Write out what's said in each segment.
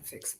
fix.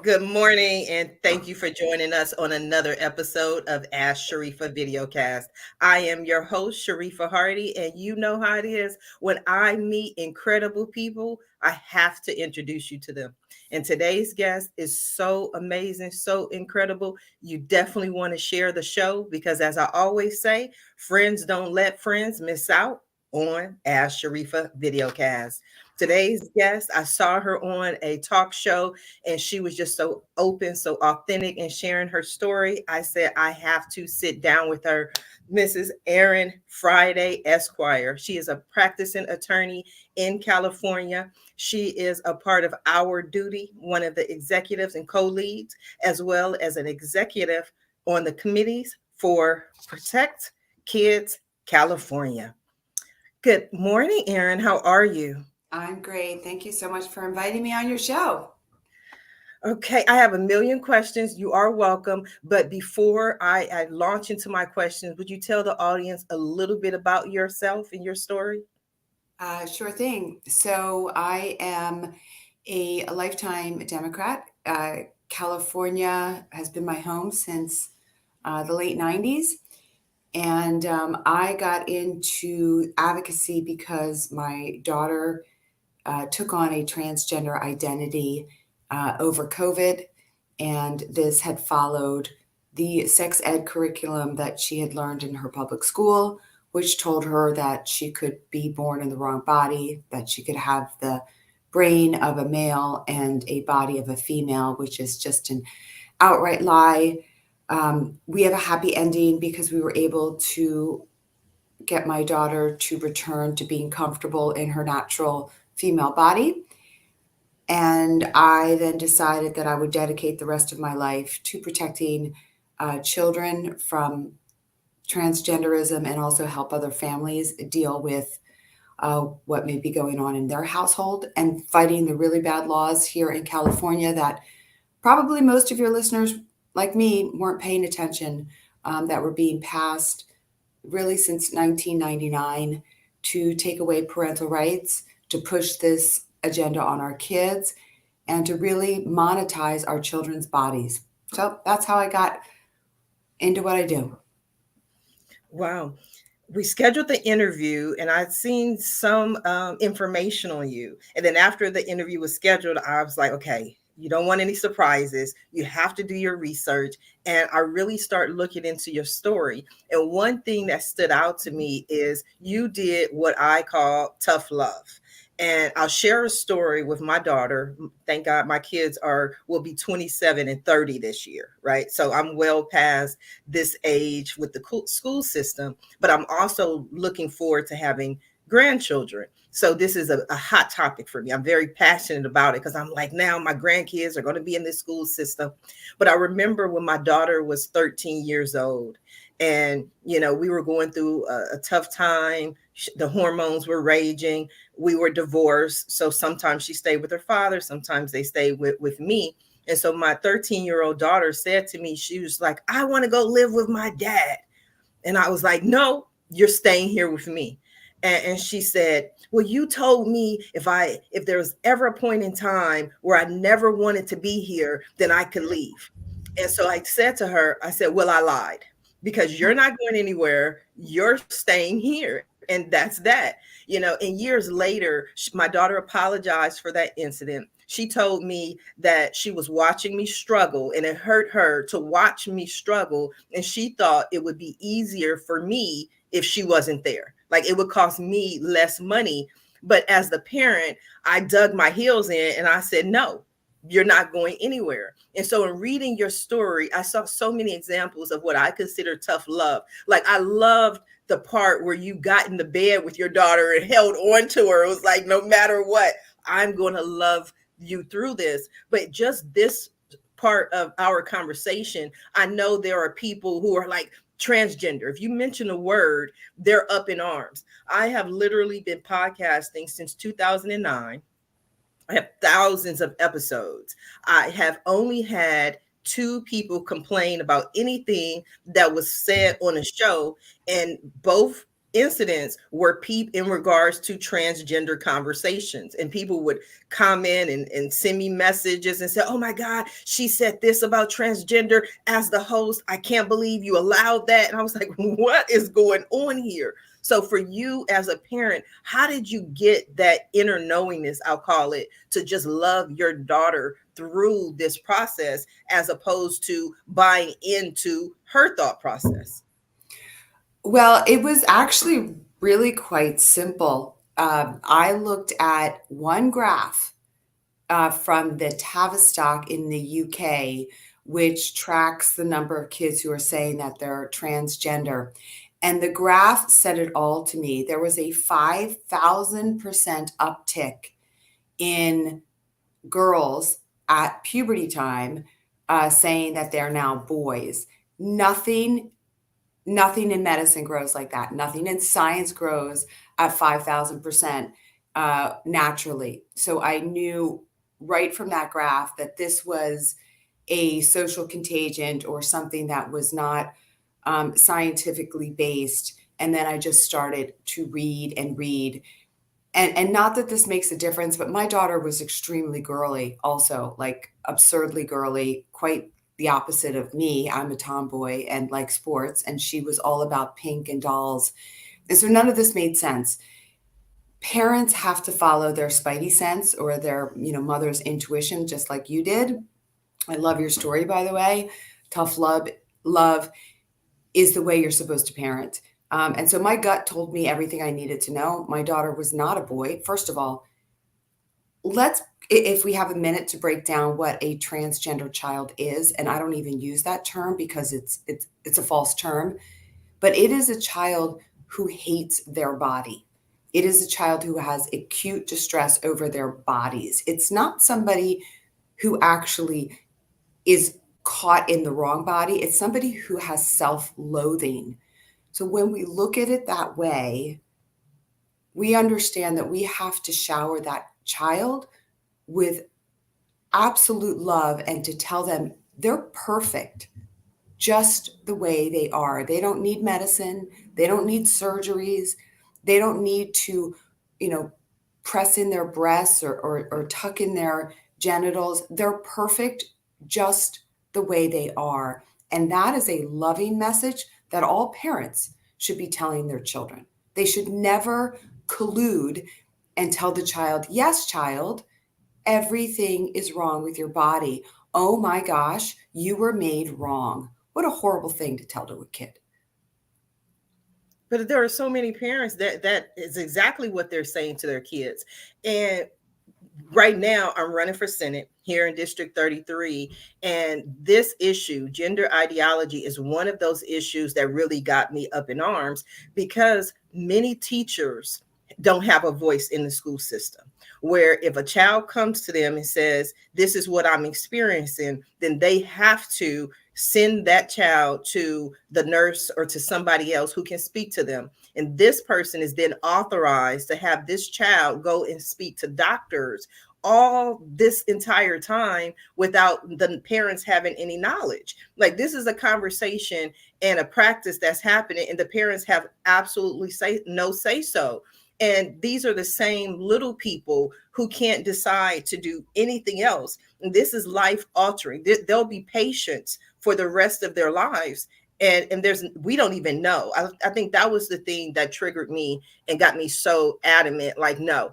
Good morning, and thank you for joining us on another episode of Ask Sharifah Videocast. I am your host, Sharifah Hardie, and you know how it is. When I meet incredible people, I have to introduce you to them. And today's guest is so amazing, so incredible. You definitely want to share the show because, as I always say, friends don't let friends miss out on Ask Sharifah Videocast. Today's guest, I saw her on a talk show and she was just so open, so authentic in sharing her story. I said, I have to sit down with her. Mrs. Erin Friday Esquire. She is a practicing attorney in California. She is a part of Our Duty, one of the executives and co-leads, as well as an executive on the committees for Protect Kids California. Good morning, Erin. How are you? I'm great. Thank you so much for inviting me on your show. Okay, I have a million questions. You are welcome. But before I launch into my questions, would you tell the audience a little bit about yourself and your story? Sure thing. So I am a lifetime Democrat. California has been my home since the late 90s. And I got into advocacy because my daughter took on a transgender identity over COVID. And this had followed the sex ed curriculum that she had learned in her public school, which told her that she could be born in the wrong body, that she could have the brain of a male and a body of a female, which is just an outright lie. We have a happy ending because we were able to get my daughter to return to being comfortable in her natural female body. And I then decided that I would dedicate the rest of my life to protecting children from transgenderism and also help other families deal with what may be going on in their household and fighting the really bad laws here in California that probably most of your listeners, like me, weren't paying attention, that were being passed really since 1999 to take away parental rights, to push this agenda on our kids, and to really monetize our children's bodies. So that's how I got into what I do. Wow. We scheduled the interview and I'd seen some information on you. And then after the interview was scheduled, I was like, okay, you don't want any surprises. You have to do your research. And I really start looking into your story. And one thing that stood out to me is you did what I call tough love. And I'll share a story with my daughter. Thank God my kids will be 27 and 30 this year, right? So I'm well past this age with the school system, but I'm also looking forward to having grandchildren. So this is a hot topic for me. I'm very passionate about it because I'm like, now my grandkids are going to be in this school system. But I remember when my daughter was 13 years old and, we were going through a tough time. The hormones were raging. We were divorced. So sometimes she stayed with her father. Sometimes they stayed with me. And so my 13-year-old daughter said to me, she was like, I want to go live with my dad. And I was like, no, you're staying here with me. And she said, well, you told me if there was ever a point in time where I never wanted to be here, then I could leave. And so I said to her, I said, well, I lied because you're not going anywhere. You're staying here. And that's that. And years later, my daughter apologized for that incident. She told me that she was watching me struggle and it hurt her to watch me struggle. And she thought it would be easier for me if she wasn't there. Like it would cost me less money. But as the parent, I dug my heels in and I said, no, you're not going anywhere. And so in reading your story, I saw so many examples of what I consider tough love. Like I loved the part where you got in the bed with your daughter and held on to her. It was like, no matter what, I'm going to love you through this. But just this part of our conversation, I know there are people who are like transgender. If you mention a word, they're up in arms. I have literally been podcasting since 2009. I have thousands of episodes. I have only had two people complain about anything that was said on a show, and both incidents were in regards to transgender conversations, and people would comment and send me messages and say, oh my God, she said this about transgender as the host. I can't believe you allowed that. And I was like, what is going on here? So for you as a parent, how did you get that inner knowingness, I'll call it, to just love your daughter through this process as opposed to buying into her thought process? Well, it was actually really quite simple. I looked at one graph from the Tavistock in the UK, which tracks the number of kids who are saying that they're transgender. And the graph said it all to me. There was a 5,000% uptick in girls at puberty time saying that they're now boys. Nothing in medicine grows like that. Nothing in science grows at 5,000% naturally. So I knew right from that graph that this was a social contagion or something that was not scientifically based. And then I just started to read and read. And not that this makes a difference, but my daughter was extremely girly, also like absurdly girly, quite the opposite of me. I'm a tomboy and like sports, and she was all about pink and dolls. And so none of this made sense. Parents have to follow their spidey sense or their, mother's intuition, just like you did. I love your story, by the way. Tough love is the way you're supposed to parent. And so my gut told me everything I needed to know. My daughter was not a boy. First of all, if we have a minute to break down what a transgender child is, and I don't even use that term because it's a false term, but it is a child who hates their body. It is a child who has acute distress over their bodies. It's not somebody who actually is caught in the wrong body. It's somebody who has self-loathing. So when we look at it that way, we understand that we have to shower that child with absolute love and to tell them they're perfect just the way they are. They don't need medicine. They don't need surgeries. They don't need to, press in their breasts or tuck in their genitals. They're perfect just the way they are. And that is a loving message that all parents should be telling their children. They should never collude and tell the child, yes, child, everything is wrong with your body. Oh my gosh, you were made wrong. What a horrible thing to tell to a kid. But there are so many parents that is exactly what they're saying to their kids. And right now I'm running for Senate here in District 33. And this issue, gender ideology, is one of those issues that really got me up in arms because many teachers don't have a voice in the school system. Where if a child comes to them and says, this is what I'm experiencing, then they have to send that child to the nurse or to somebody else who can speak to them. And this person is then authorized to have this child go and speak to doctors all this entire time without the parents having any knowledge. Like, this is a conversation and a practice that's happening, and the parents have absolutely no say so. And these are the same little people who can't decide to do anything else. And this is life altering. There'll be patients for the rest of their lives. And we don't even know. I think that was the thing that triggered me and got me so adamant, like, no,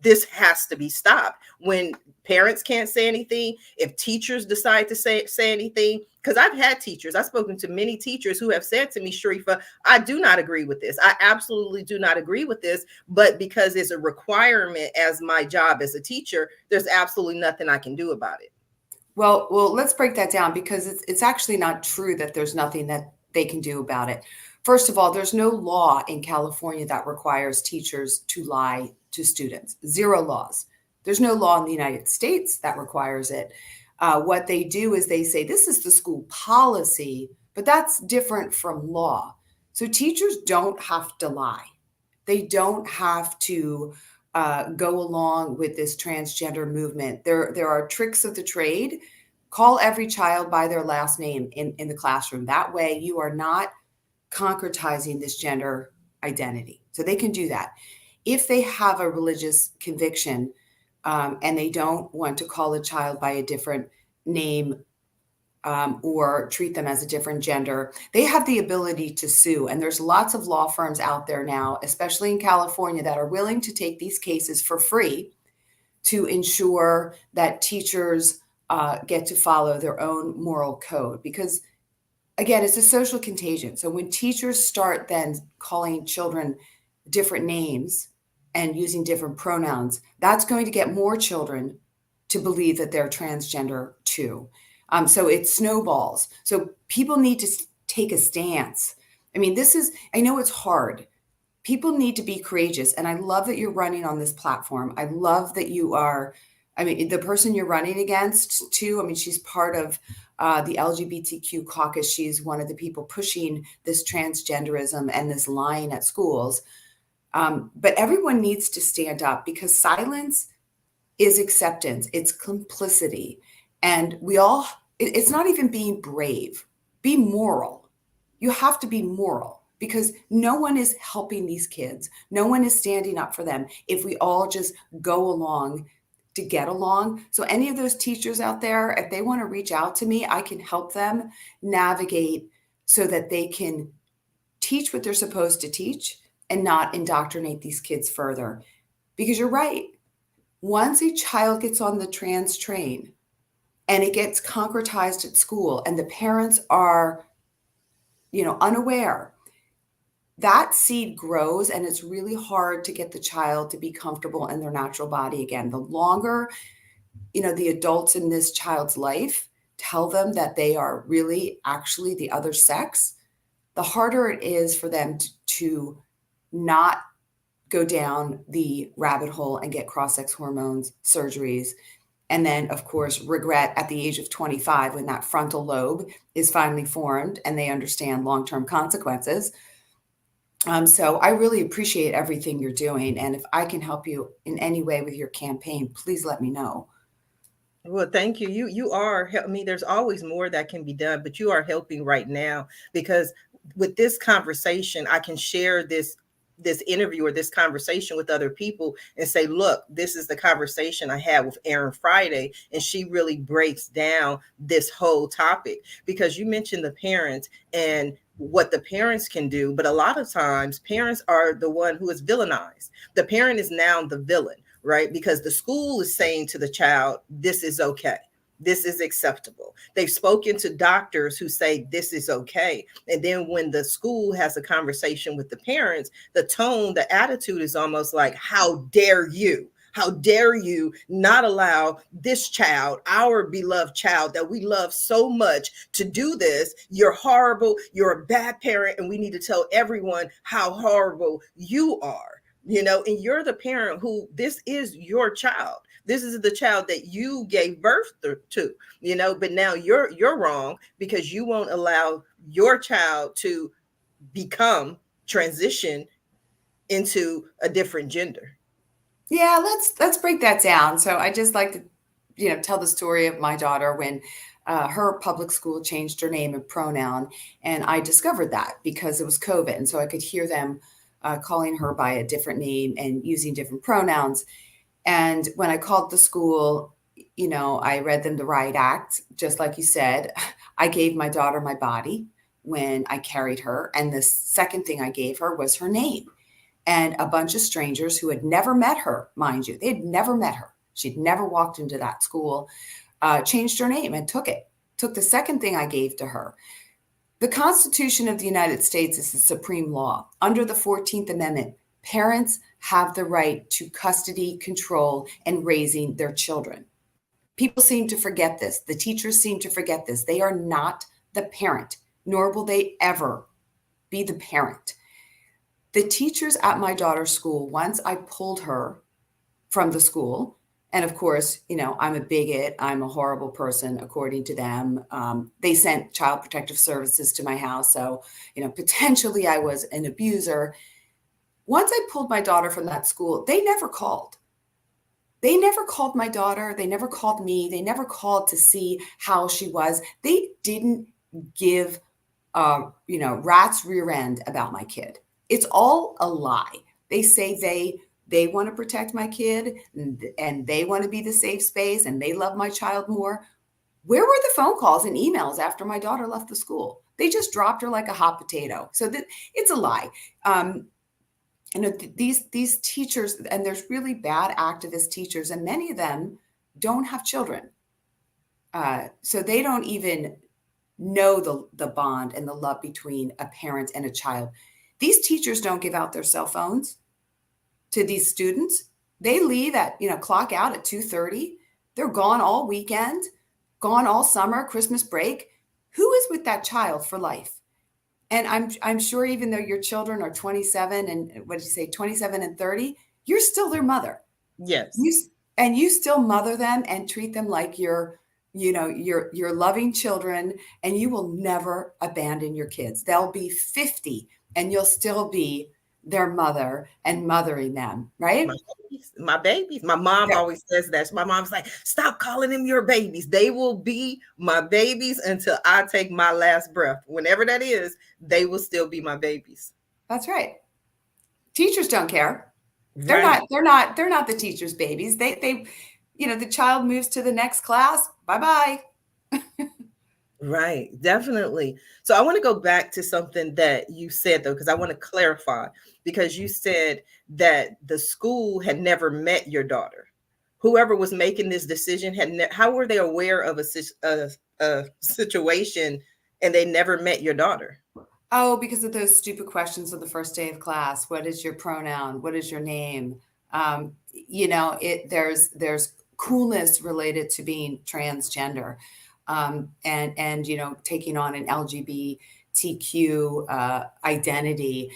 this has to be stopped. When parents can't say anything, if teachers decide to say anything, because I've had teachers, I've spoken to many teachers who have said to me, Sharifah, I do not agree with this. I absolutely do not agree with this, but because it's a requirement as my job as a teacher, there's absolutely nothing I can do about it. Well, let's break that down because it's actually not true that there's nothing that they can do about it. First of all, there's no law in California that requires teachers to lie to students. Zero laws. There's no law in the United States that requires it. What they do is they say, this is the school policy, but that's different from law. So teachers don't have to lie. They don't have to go along with this transgender movement. There are tricks of the trade. Call every child by their last name in the classroom. That way you are not concretizing this gender identity. So they can do that. If they have a religious conviction and they don't want to call a child by a different name or treat them as a different gender, they have the ability to sue. And there's lots of law firms out there now, especially in California, that are willing to take these cases for free to ensure that teachers get to follow their own moral code. Because again, it's a social contagion. So when teachers start then calling children different names and using different pronouns, that's going to get more children to believe that they're transgender too. So it snowballs. So people need to take a stance. I mean, I know it's hard. People need to be courageous. And I love that you're running on this platform. I love that you are, I mean, the person you're running against too, I mean, she's part of the LGBTQ caucus. She's one of the people pushing this transgenderism and this lying at schools. But everyone needs to stand up, because silence is acceptance. It's complicity. And it's not even being brave. Be moral. You have to be moral, because no one is helping these kids. No one is standing up for them if we all just go along to get along. So any of those teachers out there, if they want to reach out to me, I can help them navigate so that they can teach what they're supposed to teach and not indoctrinate these kids further. Because you're right. Once a child gets on the trans train and it gets concretized at school and the parents are, unaware, that seed grows, and it's really hard to get the child to be comfortable in their natural body again. The longer, the adults in this child's life tell them that they are really actually the other sex, the harder it is for them to not go down the rabbit hole and get cross-sex hormones, surgeries, and then, of course, regret at the age of 25 when that frontal lobe is finally formed and they understand long-term consequences. So I really appreciate everything you're doing. And if I can help you in any way with your campaign, please let me know. Well, thank you. You are, I mean, there's always more that can be done, but you are helping right now, because with this conversation, I can share this interview or this conversation with other people and say, look, this is the conversation I had with Erin Friday, and she really breaks down this whole topic. Because you mentioned the parents and what the parents can do, but a lot of times parents are the one who is villainized. The parent is now the villain, right? Because the school is saying to the child, this is okay. This is acceptable. They've spoken to doctors who say this is okay. And then when the school has a conversation with the parents, the tone, the attitude is almost like, how dare you? How dare you not allow this child, our beloved child that we love so much, to do this? You're horrible. You're a bad parent. And we need to tell everyone how horrible you are. And you're the parent who, this is your child. This is the child that you gave birth to, but now you're wrong because you won't allow your child to transition into a different gender. Yeah, let's break that down. So I just like to, tell the story of my daughter when her public school changed her name and pronoun, and I discovered that because it was COVID, and so I could hear them calling her by a different name and using different pronouns. And when I called the school, I read them the riot act, just like you said. I gave my daughter my body when I carried her, and the second thing I gave her was her name. And a bunch of strangers who had never met her, mind you, they'd never met her. She'd never walked into that school, changed her name and took the second thing I gave to her. The Constitution of the United States is the supreme law. Under the 14th Amendment, parents have the right to custody, control, and raising their children. People seem to forget this. The teachers seem to forget this. They are not the parent, nor will they ever be the parent. The teachers at my daughter's school, once I pulled her from the school, and of course, I'm a bigot, I'm a horrible person, according to them. They sent Child Protective Services to my house. So, potentially I was an abuser. Once I pulled my daughter from that school, they never called. They never called my daughter. They never called me. They never called to see how she was. They didn't give, rat's rear end about my kid. It's all a lie. They say they want to protect my kid, and they want to be the safe space, and they love my child more. Where were the phone calls and emails after my daughter left the school? They just dropped her like a hot potato. So that it's a lie. These teachers, and there's really bad activist teachers, and many of them don't have children. So they don't even know the bond and the love between a parent and a child. These teachers don't give out their cell phones to these students. They leave at, clock out at 2:30. They're gone all weekend, gone all summer, Christmas break. Who is with that child for life? And I'm sure, even though your children are 27 and, what did you say, 27 and 30, you're still their mother. Yes. You still mother them and treat them like your loving children, and you will never abandon your kids. They'll be 50 and you'll still be their mother and mothering them, right? My babies. My mom always says that. My mom's like, stop calling them your babies. They will be my babies until I take my last breath. Whenever that is, they will still be my babies. That's right. Teachers don't care. Right. They're not the teacher's babies. They the child moves to the next class. Bye-bye. Right, definitely. So I want to go back to something that you said, though, because I want to clarify, because you said that the school had never met your daughter. Whoever was making this decision how were they aware of a situation and they never met your daughter? Oh, because of those stupid questions on the first day of class. What is your pronoun? What is your name? There's coolness related to being transgender. And taking on an LGBTQ identity.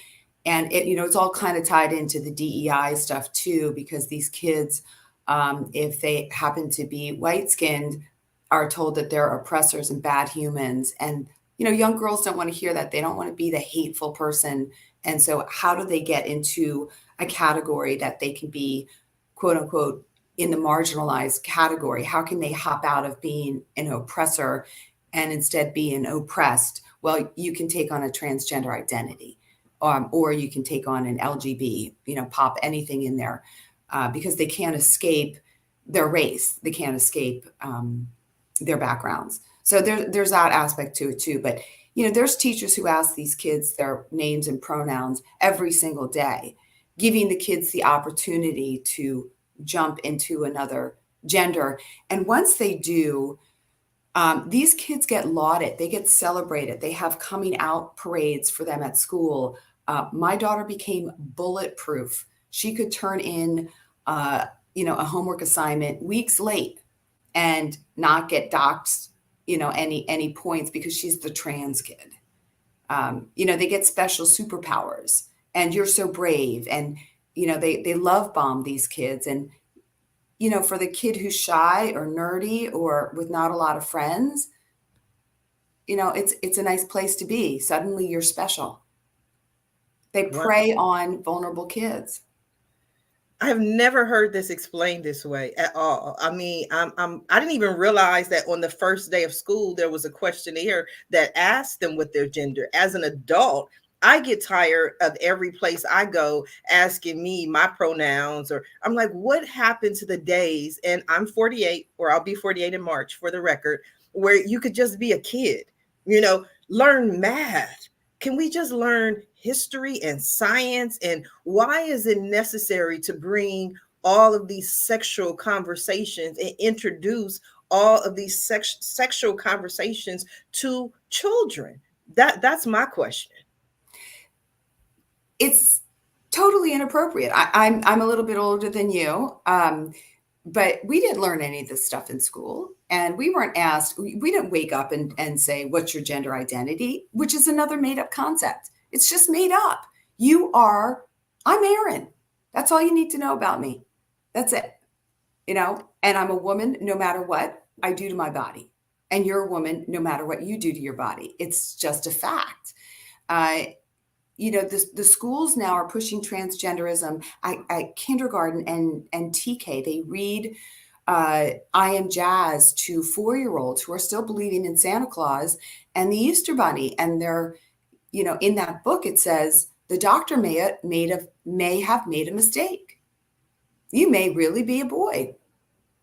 And it's all kind of tied into the DEI stuff too, because these kids, if they happen to be white skinned, are told that they're oppressors and bad humans. And, young girls don't want to hear that. They don't want to be the hateful person. And so how do they get into a category that they can be, quote unquote, in the marginalized category? How can they hop out of being an oppressor and instead be an oppressed? Well, you can take on a transgender identity, or you can take on an LGB, pop anything in there, because they can't escape their race. They can't escape their backgrounds. So there's that aspect to it too. But, there's teachers who ask these kids their names and pronouns every single day, giving the kids the opportunity to jump into another gender. And once they do, these kids get lauded, they get celebrated, they have coming out parades for them at school. My daughter became bulletproof. She could turn in, a homework assignment weeks late and not get docked, any points, because she's the trans kid. They get special superpowers, and you're so brave. And they love bomb these kids. And, for the kid who's shy or nerdy or with not a lot of friends, it's a nice place to be. Suddenly you're special. They prey on vulnerable kids. I've never heard this explained this way at all. I mean, I didn't even realize that on the first day of school, there was a questionnaire that asked them what their gender. As an adult, I get tired of every place I go asking me my pronouns, or I'm like, what happened to the days? And I'm 48, or I'll be 48 in March, for the record, where you could just be a kid, learn math. Can we just learn history and science? And why is it necessary to bring all of these sexual conversations and introduce all of these sexual conversations to children? That's my question. It's totally inappropriate. I'm a little bit older than you, but we didn't learn any of this stuff in school, and we weren't asked. We didn't wake up and say, "What's your gender identity?" Which is another made up concept. It's just made up. I'm Erin. That's all you need to know about me. That's it. And I'm a woman no matter what I do to my body, and you're a woman no matter what you do to your body. It's just a fact. The schools now are pushing transgenderism at kindergarten and TK. They read I Am Jazz to 4-year-olds who are still believing in Santa Claus and the Easter Bunny. And they're, in that book, it says, The doctor may have made a mistake. You may really be a boy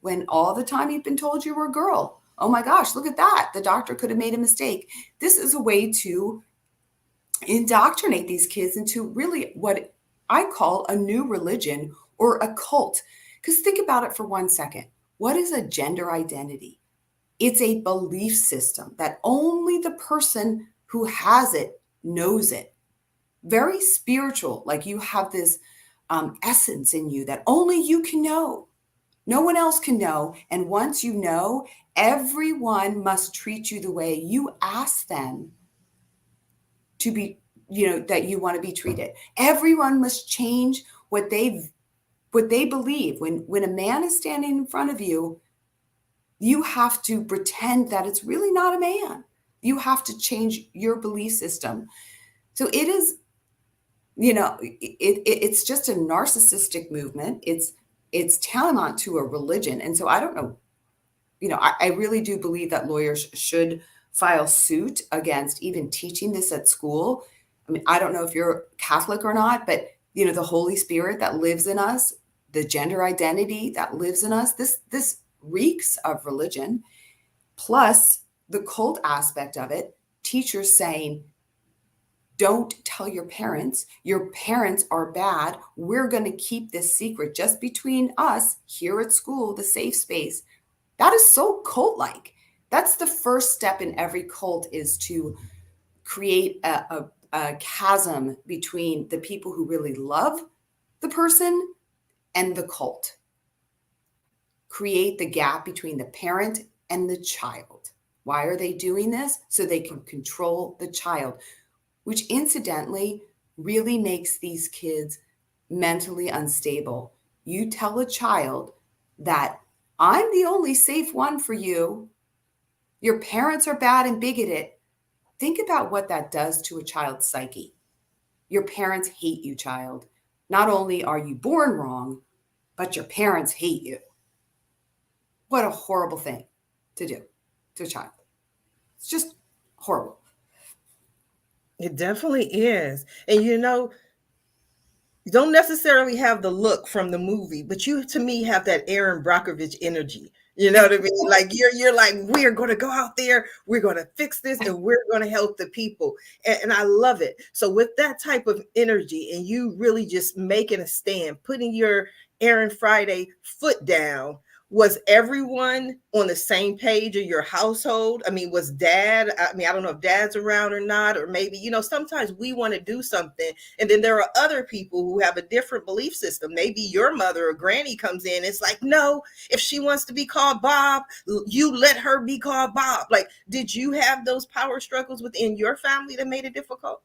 when all the time you've been told you were a girl. Oh my gosh, look at that. The doctor could have made a mistake. This is a way to indoctrinate these kids into really what I call a new religion or a cult. Because think about it for 1 second. What is a gender identity? It's a belief system that only the person who has it knows it. Very spiritual, like you have this essence in you that only you can know. No one else can know. And once you know, everyone must treat you the way you ask them to be, that you want to be treated. Everyone must change what they believe. When a man is standing in front of you, you have to pretend that it's really not a man. You have to change your belief system. So it is, it's just a narcissistic movement. It's tantamount to a religion. And so I don't know, I really do believe that lawyers should file suit against even teaching this at school. I mean, I don't know if you're Catholic or not, but the Holy Spirit that lives in us, the gender identity that lives in us, this reeks of religion, plus the cult aspect of it. Teachers saying, don't tell your parents are bad. We're going to keep this secret just between us here at school, the safe space. That is so cult-like. That's the first step in every cult, is to create a chasm between the people who really love the person and the cult. Create the gap between the parent and the child. Why are they doing this? So they can control the child, which incidentally really makes these kids mentally unstable. You tell a child that I'm the only safe one for you. Your parents are bad and bigoted. Think about what that does to a child's psyche. Your parents hate you, child. Not only are you born wrong, but your parents hate you. What a horrible thing to do to a child. It's just horrible. It definitely is. And you don't necessarily have the look from the movie, but you, to me, have that Erin Brockovich energy. You know what I mean? Like you're like, we're going to go out there, we're going to fix this, and we're going to help the people. And I love it. So with that type of energy, and you really just making a stand, putting your Erin Friday foot down, was everyone on the same page of your household? I mean, was dad, I don't know if dad's around or not, or maybe, sometimes we want to do something. And then there are other people who have a different belief system. Maybe your mother or granny comes in. It's like, no, if she wants to be called Bob, you let her be called Bob. Like, did you have those power struggles within your family that made it difficult?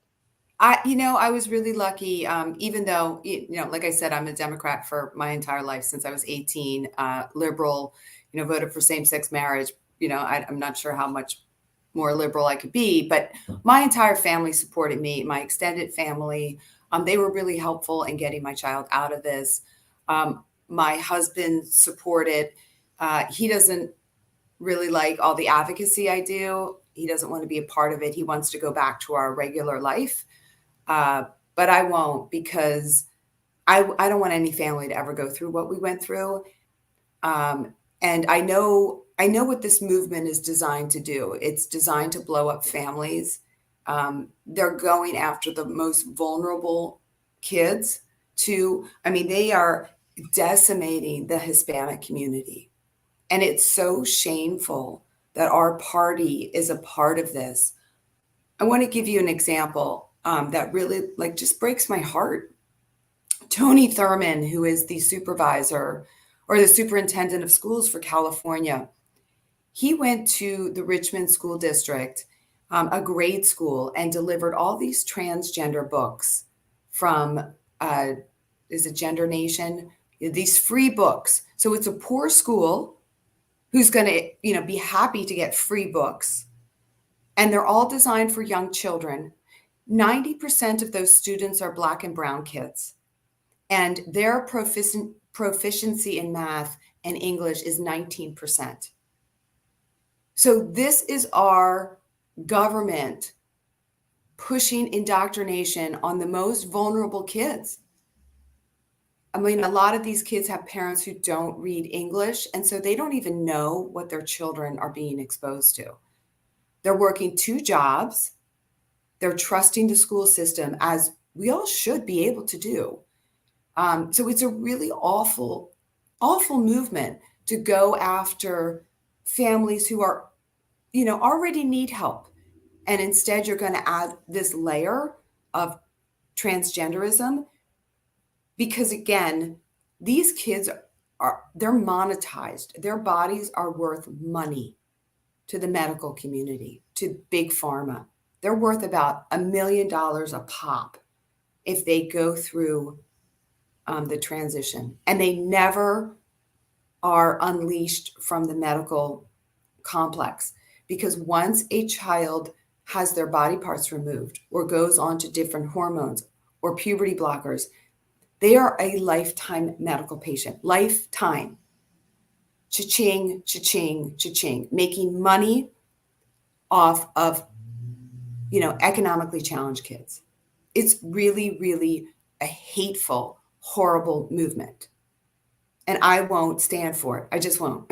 I was really lucky, even though, like I said, I'm a Democrat for my entire life since I was 18, liberal, voted for same-sex marriage. I'm not sure how much more liberal I could be, but my entire family supported me, my extended family. They were really helpful in getting my child out of this. My husband supported. He doesn't really like all the advocacy I do. He doesn't want to be a part of it. He wants to go back to our regular life. But I won't, because I don't want any family to ever go through what we went through. And I know what this movement is designed to do. It's designed to blow up families. They're going after the most vulnerable kids they are decimating the Hispanic community. And it's so shameful that our party is a part of this. I want to give you an example that really just breaks my heart. Tony Thurman, who is the supervisor or the superintendent of schools for California, he went to the Richmond School District, a grade school, and delivered all these transgender books from, is it Gender Nation? These free books. So it's a poor school who's going to, be happy to get free books. And they're all designed for young children. 90% of those students are Black and brown kids. And their proficiency in math and English is 19%. So this is our government pushing indoctrination on the most vulnerable kids. I mean, a lot of these kids have parents who don't read English, and so they don't even know what their children are being exposed to. They're working 2 jobs. They're trusting the school system, as we all should be able to do. So it's a really awful, awful movement to go after families who are, already need help. And instead, you're going to add this layer of transgenderism because, again, these kids they're monetized. Their bodies are worth money to the medical community, to big pharma. They're worth about $1 million a pop if they go through the transition, and they never are unleashed from the medical complex, because once a child has their body parts removed or goes on to different hormones or puberty blockers, they are a lifetime medical patient. Lifetime. Cha-ching, cha-ching, cha-ching. Making money off of, economically challenged kids. It's really, really a hateful, horrible movement. And I won't stand for it. I just won't.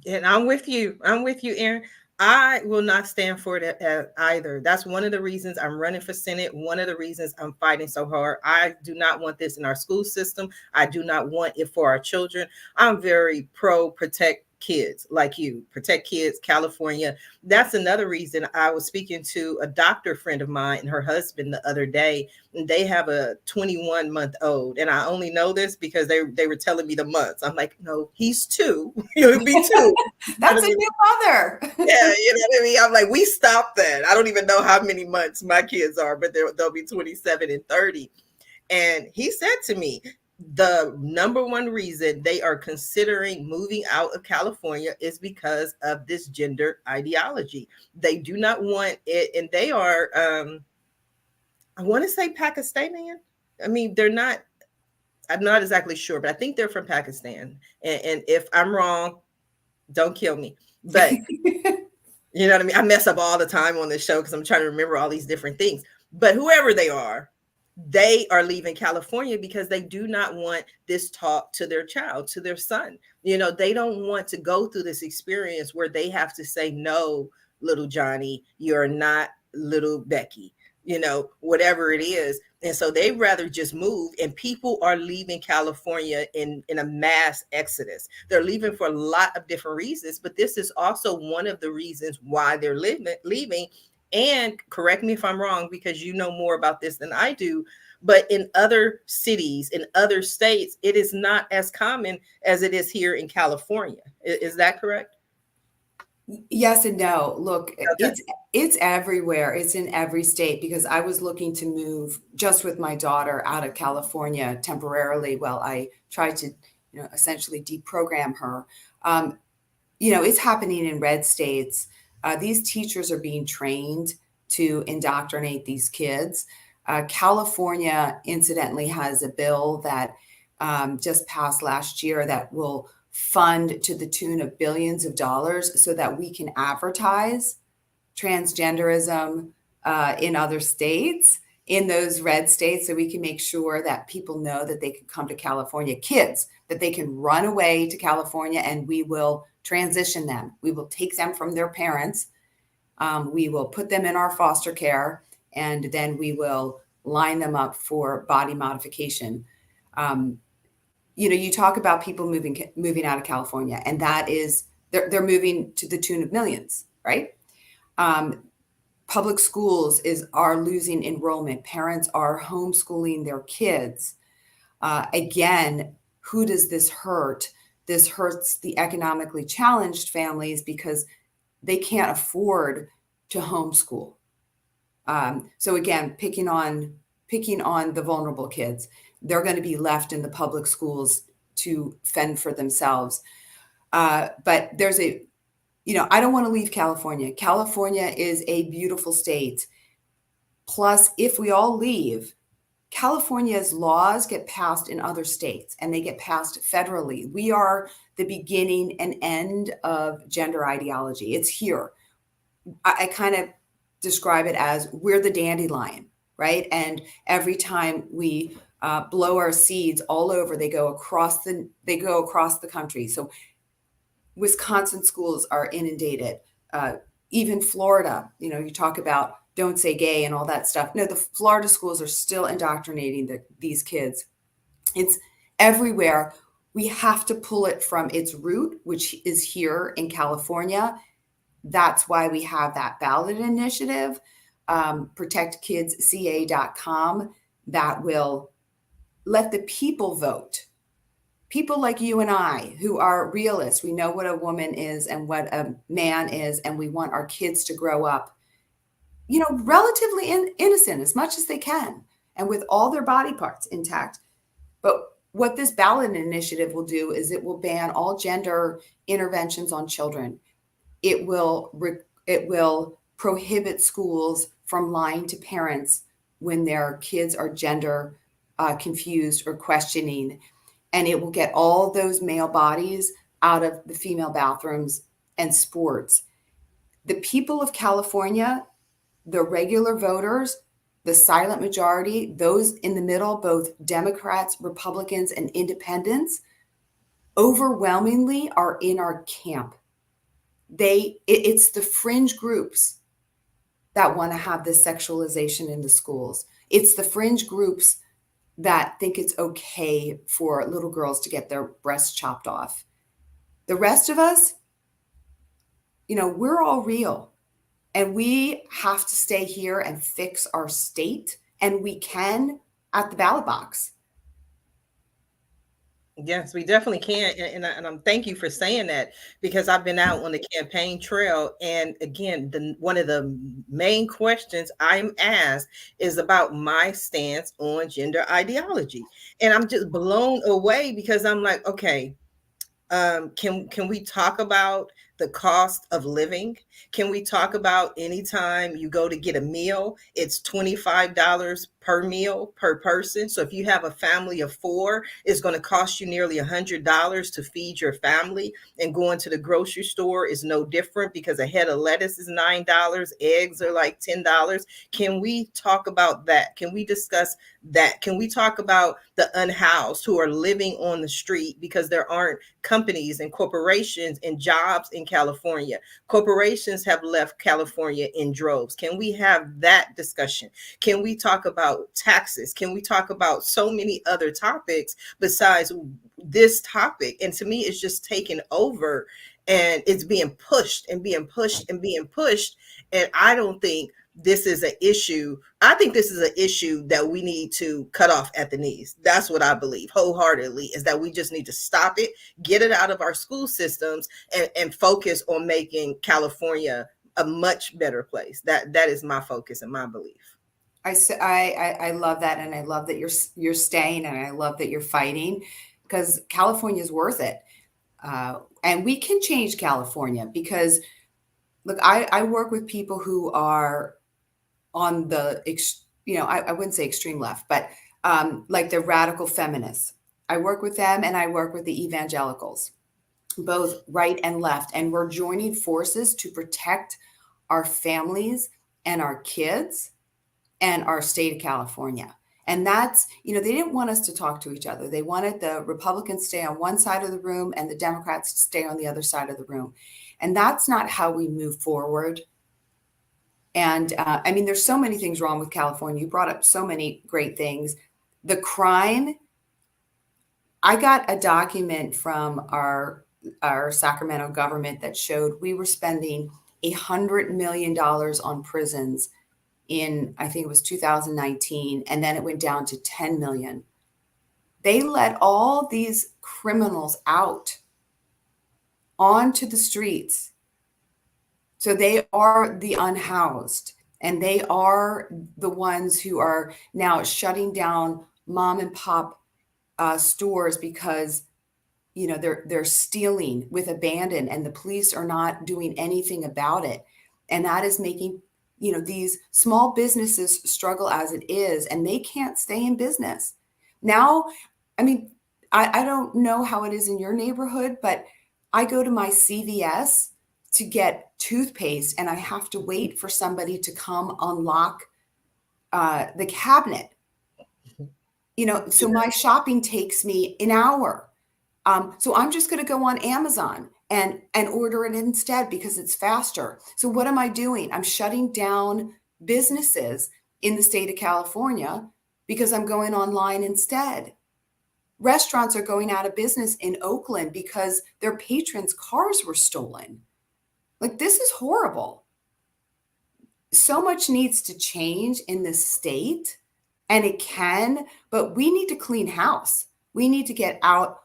And I'm with you. I'm with you, Erin. I will not stand for it either. That's one of the reasons I'm running for Senate. One of the reasons I'm fighting so hard. I do not want this in our school system. I do not want it for our children. I'm very pro protect kids, like you. Protect kids, California. That's another reason. I was speaking to a doctor friend of mine and her husband the other day, and they have a 21-month-old. And I only know this because they were telling me the months. I'm like, no, he's 2. He'll be 2. That's a new mother. Yeah, you know what I mean? I'm like, we stopped that. I don't even know how many months my kids are, but they'll be 27 and 30. And he said to me, the number one reason they are considering moving out of California is because of this gender ideology. They do not want it. And they are, I want to say Pakistani. I mean, they're not, I'm not exactly sure, but I think they're from Pakistan. And if I'm wrong, don't kill me. But you know what I mean? I mess up all the time on this show because I'm trying to remember all these different things. But whoever they are leaving California because they do not want this talk to their child, to their son. They don't want to go through this experience where they have to say, no, little Johnny, you're not little Becky, whatever it is. And so they'd rather just move, and people are leaving California in a mass exodus. They're leaving for a lot of different reasons, but this is also one of the reasons why they're leaving. And correct me if I'm wrong, because you know more about this than I do, but in other cities, in other states, it is not as common as it is here in California. Is that correct? Yes and no. Look, Okay. it's everywhere. It's in every state, because I was looking to move just with my daughter out of California temporarily while I tried to, essentially deprogram her. It's happening in red states. These teachers are being trained to indoctrinate these kids. California, incidentally, has a bill that just passed last year that will fund to the tune of billions of dollars so that we can advertise transgenderism in other states, in those red states, so we can make sure that people know that they can come to California, kids, that they can run away to California, and we will transition them. We will take them from their parents. We will put them in our foster care, and then we will line them up for body modification. You talk about people moving out of California, and that is they're moving to the tune of millions, right? Public schools are losing enrollment. Parents are homeschooling their kids. Again, who does this hurt? This hurts the economically challenged families because they can't afford to homeschool. So again, picking on the vulnerable kids, they're going to be left in the public schools to fend for themselves. But there's I don't want to leave California. California is a beautiful state. Plus, if we all leave, California's laws get passed in other states, and they get passed federally. We are the beginning and end of gender ideology. It's here. I kind of describe it as we're the dandelion, right? And every time we blow our seeds all over, they go across the country. So Wisconsin schools are inundated. Even Florida, you talk about don't say gay and all that stuff. No, the Florida schools are still indoctrinating these kids. It's everywhere. We have to pull it from its root, which is here in California. That's why we have that ballot initiative, protectkidsca.com, that will let the people vote. People like you and I, who are realists, we know what a woman is and what a man is, and we want our kids to grow up, relatively innocent as much as they can, and with all their body parts intact. But what this ballot initiative will do is it will ban all gender interventions on children. It will prohibit schools from lying to parents when their kids are gender confused or questioning. And it will get all those male bodies out of the female bathrooms and sports. The people of California, the regular voters, the silent majority, those in the middle, both Democrats, Republicans, and independents, overwhelmingly are in our camp. It's the fringe groups that want to have this sexualization in the schools. It's the fringe groups that think it's okay for little girls to get their breasts chopped off. The rest of us, we're all real, and we have to stay here and fix our state, and we can at the ballot box. Yes, we definitely can. And I'm thank you for saying that, because I've been out on the campaign trail. And again, one of the main questions I'm asked is about my stance on gender ideology. And I'm just blown away, because I'm like, okay, can we talk about the cost of living? Can we talk about anytime you go to get a meal, it's $25 per meal per person. So if you have a family of 4, it's going to cost you nearly $100 to feed your family. And going to the grocery store is no different, because a head of lettuce is $9, eggs are like $10. Can we talk about that? Can we discuss that? Can we talk about the unhoused who are living on the street because there aren't companies and corporations and jobs in California? Corporations have left California in droves. Can we have that discussion? Can we talk about taxes? Can we talk about so many other topics besides this topic? And to me, it's just taken over, and it's being pushed and being pushed and being pushed. And I don't think this is an issue. I think this is an issue that we need to cut off at the knees. That's what I believe wholeheartedly, is that we just need to stop it, get it out of our school systems, and focus on making California a much better place. That is my focus and my belief. I love that, and I love that you're staying, and I love that you're fighting, because California is worth it, and we can change California. Because look, I work with people who are on the I wouldn't say extreme left, but like the radical feminists. I work with them, and I work with the evangelicals, both right and left, and we're joining forces to protect our families and our kids and our state of California. And that's, they didn't want us to talk to each other. They wanted the Republicans to stay on one side of the room and the Democrats to stay on the other side of the room. And that's not how we move forward. And there's so many things wrong with California. You brought up so many great things. The crime, I got a document from our Sacramento government that showed we were spending $100 million on prisons in, I think it was 2019, and then it went down to 10 million. They let all these criminals out onto the streets. So they are the unhoused, and they are the ones who are now shutting down mom and pop stores because they're stealing with abandon, and the police are not doing anything about it. And that is making these small businesses struggle as it is, and they can't stay in business. Now, I don't know how it is in your neighborhood, but I go to my CVS to get toothpaste and I have to wait for somebody to come unlock the cabinet. So my shopping takes me an hour. So I'm just going to go on Amazon and order it instead because it's faster. So what am I doing? I'm shutting down businesses in the state of California because I'm going online instead. Restaurants are going out of business in Oakland because their patrons' cars were stolen. Like, this is horrible. So much needs to change in this state, and it can, but we need to clean house. We need to get out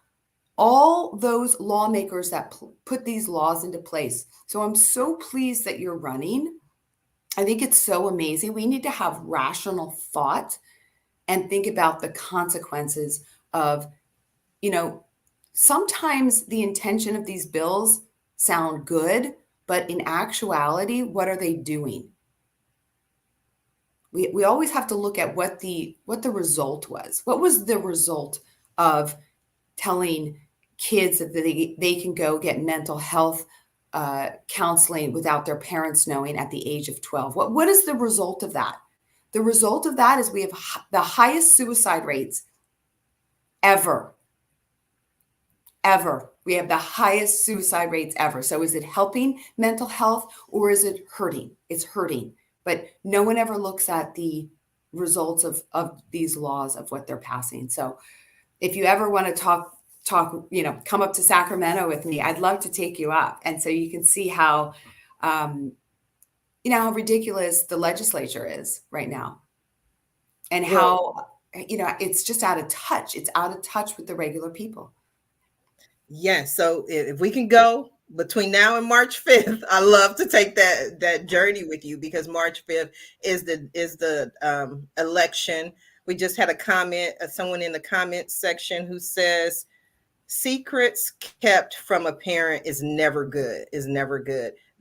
all those lawmakers that put these laws into place. So I'm so pleased that you're running. I think it's so amazing. We need to have rational thought and think about the consequences of, sometimes the intention of these bills sound good, but in actuality, what are they doing? We always have to look at what the result was. What was the result of telling kids that they can go get mental health counseling without their parents knowing at the age of 12? What is the result of that? The result of that is we have the highest suicide rates ever. We have the highest suicide rates ever. So is it helping mental health or is it hurting? It's hurting. But no one ever looks at the results of these laws, of what they're passing. So if you ever want to talk, come up to Sacramento with me, I'd love to take you up. And so you can see how, how ridiculous the legislature is right now. And how, it's just out of touch. It's out of touch with the regular people. Yes. So if we can go between now and March 5th, I love to take that journey with you, because March 5th is the election. We just had a comment, someone in the comment section who says, secrets kept from a parent is never good,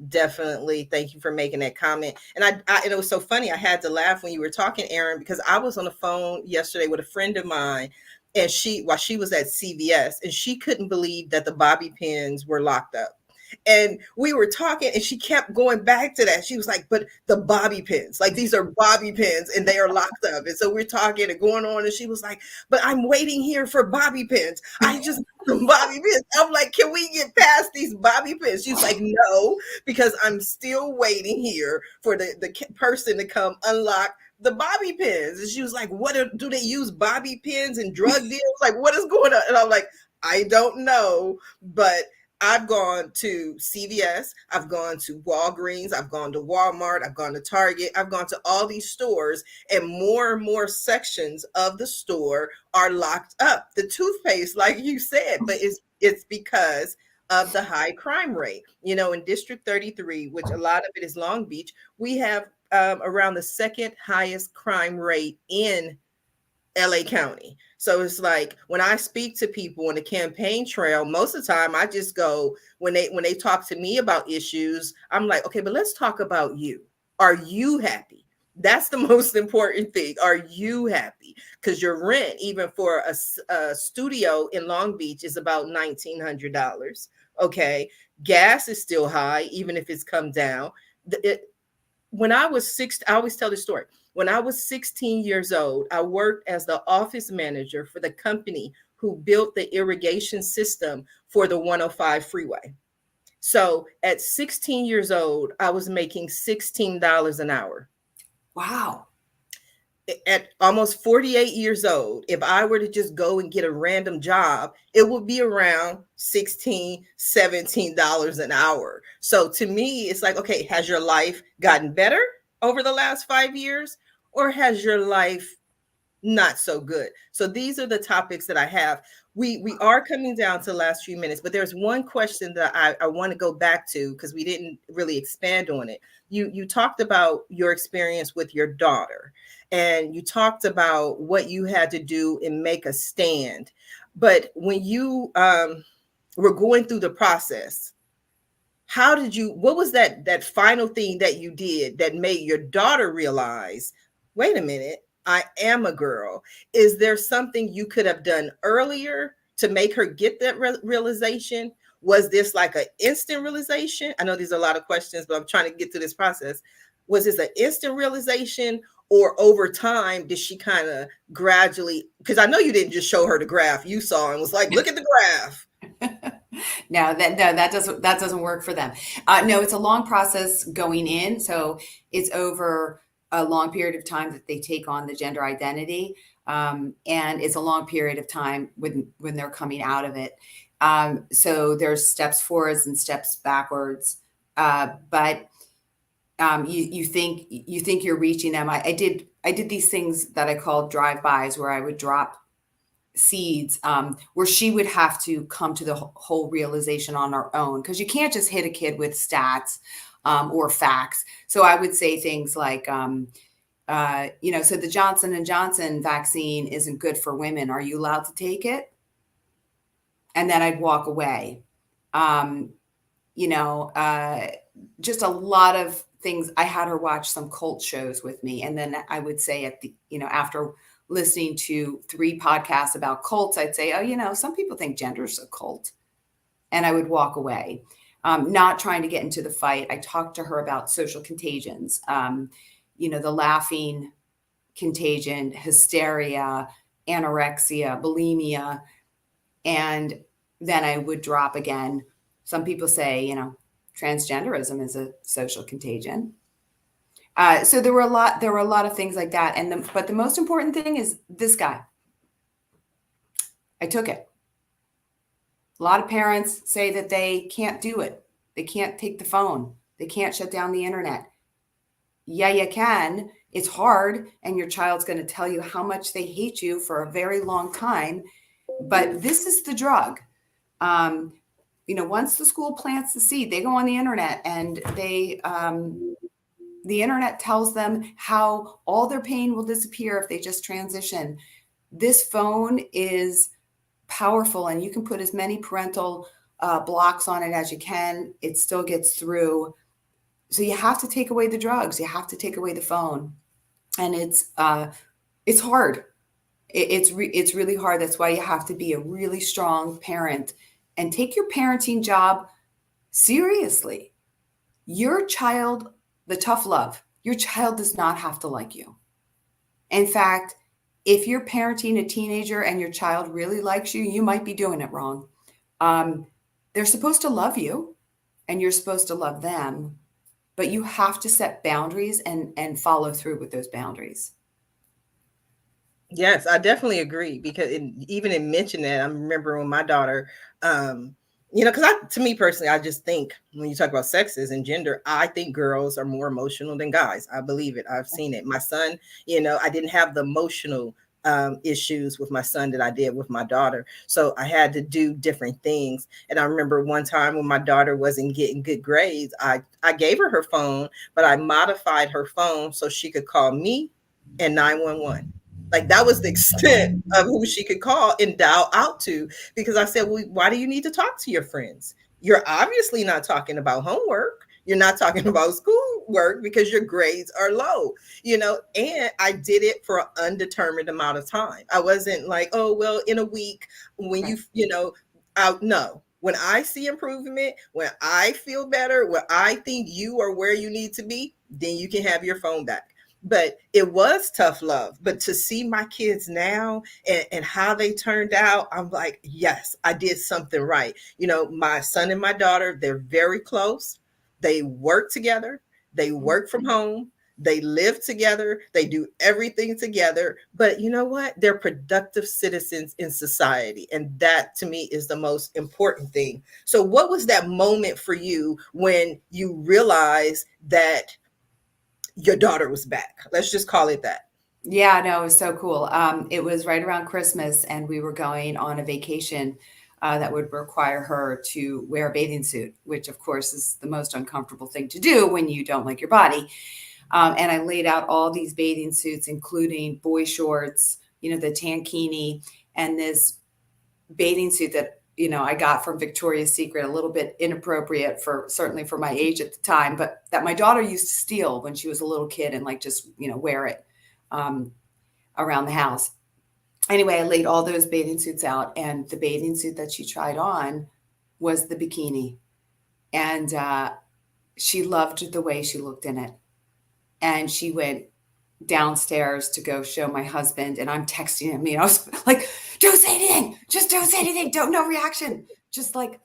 Definitely. Thank you for making that comment. And and it was so funny. I had to laugh when you were talking, Erin, because I was on the phone yesterday with a friend of mine, and while she was at CVS, and she couldn't believe that the bobby pins were locked up. And we were talking, and she kept going back to that. She was like, but the bobby pins, like, these are bobby pins and they are locked up. And so we're talking and going on, and she was like, but I'm waiting here for bobby pins. I just bobby pins. I'm like, can we get past these bobby pins? She's like, no, because I'm still waiting here for the person to come unlock the bobby pins. And she was like, do they use bobby pins in drug deals? Like, what is going on? And I'm like, I don't know, but I've gone to CVS, I've gone to Walgreens, I've gone to Walmart, I've gone to Target, I've gone to all these stores, and more sections of the store are locked up. The toothpaste, like you said, but it's because of the high crime rate. In District 33, which a lot of it is Long Beach, we have around the second highest crime rate in LA County. So it's like, when I speak to people on the campaign trail, most of the time I just go, when they talk to me about issues, I'm like, okay, but let's talk about you. Are you happy? That's the most important thing. Are you happy? Because your rent, even for a studio in Long Beach, is about $1,900. Okay. Gas is still high, even if it's come down. When I was I always tell this story. When I was 16 years old, I worked as the office manager for the company who built the irrigation system for the 105 freeway. So at 16 years old, I was making $16 an hour. Wow. At almost 48 years old, if I were to just go and get a random job, it would be around $16, $17 an hour. So to me, it's like, okay, has your life gotten better over the last 5 years, or has your life not so good? So these are the topics that I have. We are coming down to the last few minutes, but there's one question that I want to go back to, because we didn't really expand on it. You talked about your experience with your daughter, and you talked about what you had to do and make a stand. But when you were going through the process, what was that final thing that you did that made your daughter realize, wait a minute, I am a girl? Is there something you could have done earlier to make her get that realization? Was this like an instant realization? I know these are a lot of questions, but I'm trying to get through this process. Was this an instant realization, or over time did she kind of gradually, because I know you didn't just show her the graph you saw and was like, look at the graph. No, that doesn't work for them. No, it's a long process going in. So it's over a long period of time that they take on the gender identity, and it's a long period of time when they're coming out of it. So there's steps forwards and steps backwards, but you think you're reaching them. I did these things that I called drive-bys, where I would drop seeds, where she would have to come to the whole realization on her own, because you can't just hit a kid with stats or facts. So I would say things like, so the Johnson & Johnson vaccine isn't good for women. Are you allowed to take it? And then I'd walk away. Just a lot of things. I had her watch some cult shows with me. And then I would say after listening to 3 podcasts about cults, I'd say, some people think gender's a cult. And I would walk away, not trying to get into the fight. I talked to her about social contagions, the laughing contagion, hysteria, anorexia, bulimia. And then I would drop again. Some people say, transgenderism is a social contagion. So there were a lot of things like that. But the most important thing is this guy. I took it. A lot of parents say that they can't do it. They can't take the phone. They can't shut down the internet. Yeah, you can. It's hard. And your child's going to tell you how much they hate you for a very long time. But this is the drug. Once the school plants the seed, they go on the internet, and the internet tells them how all their pain will disappear if they just transition. This phone is powerful, and you can put as many parental blocks on it as you can. It still gets through. So you have to take away the drugs. You have to take away the phone. And it's hard. It's really hard. That's why you have to be a really strong parent and take your parenting job seriously. Your child, the tough love, your child does not have to like you. In fact, if you're parenting a teenager and your child really likes you, you might be doing it wrong. They're supposed to love you, and you're supposed to love them, but you have to set boundaries and follow through with those boundaries. Yes, I definitely agree, because even in mentioning that, I remember when my daughter, because to me personally, I just think when you talk about sexes and gender, I think girls are more emotional than guys. I believe it. I've seen it. My son, I didn't have the emotional issues with my son that I did with my daughter. So I had to do different things. And I remember one time when my daughter wasn't getting good grades, I gave her her phone, but I modified her phone so she could call me and 911. Like, that was the extent of who she could call and dial out to, because I said, well, why do you need to talk to your friends? You're obviously not talking about homework. You're not talking about schoolwork because your grades are low, and I did it for an undetermined amount of time. I wasn't like, oh, well, in a week when Right. no. When I see improvement, when I feel better, when I think you are where you need to be, then you can have your phone back. But it was tough love. But to see my kids now and how they turned out, I'm like, yes, I did something right. My son and my daughter, they're very close. They work together. They work from home. They live together. They do everything together. But you know what? They're productive citizens in society. And that, to me, is the most important thing. So what was that moment for you when you realized that your daughter was back? Let's just call it that. Yeah, no, it was so cool. It was right around Christmas, and we were going on a vacation that would require her to wear a bathing suit, which of course is the most uncomfortable thing to do when you don't like your body. And I laid out all these bathing suits, including boy shorts, the tankini, and this bathing suit that I got from Victoria's Secret, a little bit inappropriate certainly for my age at the time, but that my daughter used to steal when she was a little kid and just wear it around the house. Anyway, I laid all those bathing suits out, and the bathing suit that she tried on was the bikini. And she loved the way she looked in it. And she went downstairs to go show my husband, and I'm texting him, I was like, don't say anything, just don't say anything, no reaction, just like,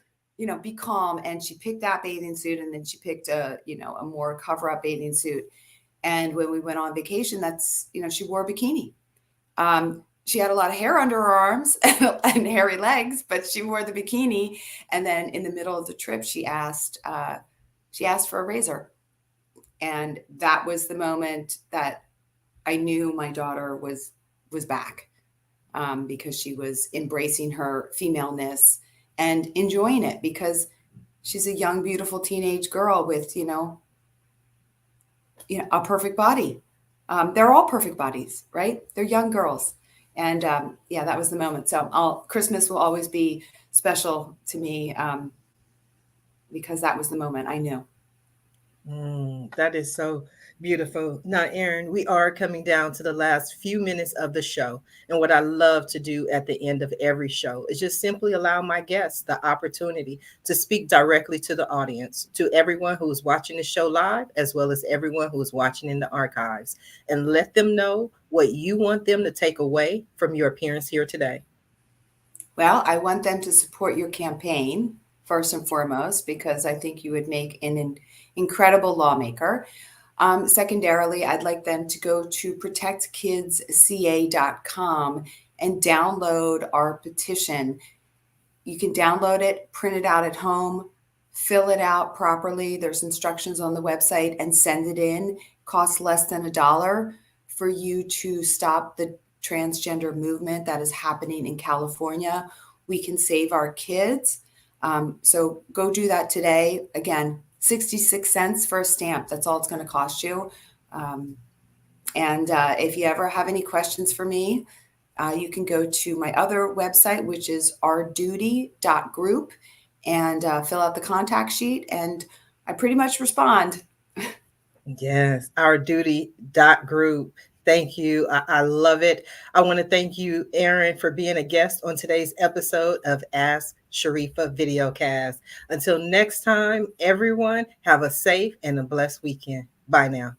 be calm. And she picked that bathing suit, and then she picked a more cover up bathing suit. And when we went on vacation, she wore a bikini. She had a lot of hair under her arms and hairy legs, but she wore the bikini. And then in the middle of the trip, she asked for a razor. And that was the moment that I knew my daughter was back, because she was embracing her femaleness and enjoying it, because she's a young, beautiful teenage girl with, a perfect body. They're all perfect bodies, right? They're young girls. And that was the moment. So Christmas will always be special to me, because that was the moment I knew. That is so beautiful. Now, Erin, we are coming down to the last few minutes of the show. And what I love to do at the end of every show is just simply allow my guests the opportunity to speak directly to the audience, to everyone who is watching the show live, as well as everyone who is watching in the archives, and let them know what you want them to take away from your appearance here today. Well, I want them to support your campaign, first and foremost, because I think you would make an incredible lawmaker. Secondarily, I'd like them to go to protectkidsca.com and download our petition. You can download it, print it out at home, fill it out properly. There's instructions on the website, and send it in. It costs less than $1 for you to stop the transgender movement that is happening in California. We can save our kids. So go do that today. Again, 66 cents for a stamp. That's all it's going to cost you. And if you ever have any questions for me, you can go to my other website, which is ourduty.group, and fill out the contact sheet. And I pretty much respond. Yes, ourduty.group. Thank you. I love it. I want to thank you, Erin, for being a guest on today's episode of Ask Sharifah Videocast. Until next time, everyone, have a safe and a blessed weekend. Bye now.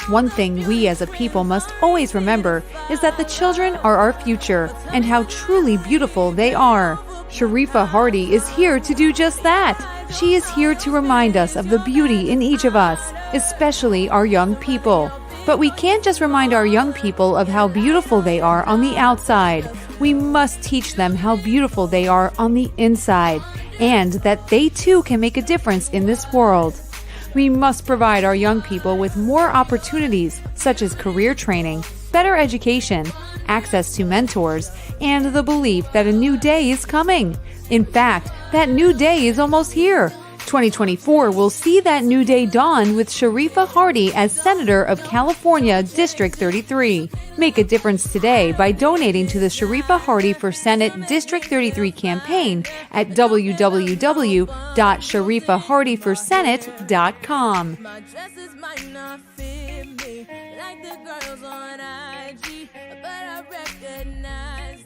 One thing we as a people must always remember is that the children are our future and how truly beautiful they are. Sharifah Hardie is here to do just that. She is here to remind us of the beauty in each of us, especially our young people. But we can't just remind our young people of how beautiful they are on the outside. We must teach them how beautiful they are on the inside, and that they too can make a difference in this world. We must provide our young people with more opportunities, such as career training, better education, access to mentors, and the belief that a new day is coming. In fact, that new day is almost here. 2024 will see that new day dawn with Sharifah Hardie as Senator of California District 33. Make a difference today by donating to the Sharifah Hardie for Senate District 33 campaign at www.sharifahhardieforsenate.com. My dresses might not fit me like the girls on IG, but I recognize